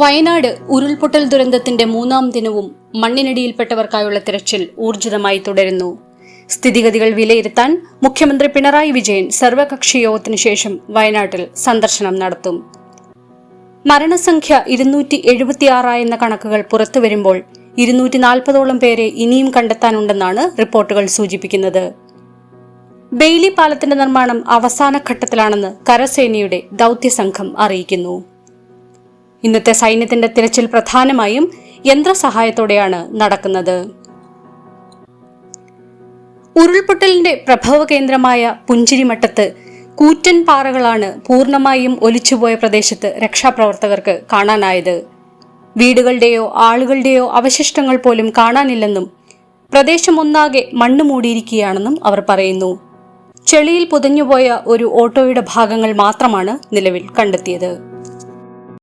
വയനാട് ഉരുൾപൊട്ടൽ ദുരന്തത്തിന്റെ 3-ാം ദിനവും മണ്ണിനടിയിൽപ്പെട്ടവർക്കായുള്ള തിരച്ചിൽ ഊർജിതമായി തുടരുന്നു. സ്ഥിതിഗതികൾ വിലയിരുത്താൻ മുഖ്യമന്ത്രി പിണറായി വിജയൻ സർവകക്ഷി യോഗത്തിനു ശേഷം വയനാട്ടിൽ സന്ദർശനം നടത്തും. മരണസംഖ്യ 276 എന്ന കണക്കുകൾ പുറത്തുവരുമ്പോൾ 240ഓളം പേരെ ഇനിയും കണ്ടെത്താനുണ്ടെന്നാണ് റിപ്പോർട്ടുകൾ സൂചിപ്പിക്കുന്നത്. ബെയ്ലി പാലത്തിന്റെ നിർമ്മാണം അവസാന ഘട്ടത്തിലാണെന്ന് കരസേനയുടെ ദൌത്യസംഘം അറിയിക്കുന്നു. ഇന്നത്തെ സൈന്യത്തിന്റെ തിരച്ചിൽ പ്രധാനമായും യന്ത്രസഹായത്തോടെയാണ് നടക്കുന്നത്. ഉരുൾപൊട്ടലിന്റെ പ്രഭവ കേന്ദ്രമായ പുഞ്ചിരിമട്ടത്ത് കൂറ്റൻ പാറകളാണ് പൂർണ്ണമായും ഒലിച്ചുപോയ പ്രദേശത്ത് രക്ഷാപ്രവർത്തകർക്ക് കാണാനായത്. വീടുകളുടെയോ ആളുകളുടെയോ അവശിഷ്ടങ്ങൾ പോലും കാണാനില്ലെന്നും പ്രദേശമൊന്നാകെ മണ്ണ് മൂടിയിരിക്കുകയാണെന്നും അവർ പറയുന്നു. ചെളിയിൽ പുതഞ്ഞുപോയ ഒരു ഓട്ടോയുടെ ഭാഗങ്ങൾ മാത്രമാണ് നിലവിൽ കണ്ടെത്തിയത്.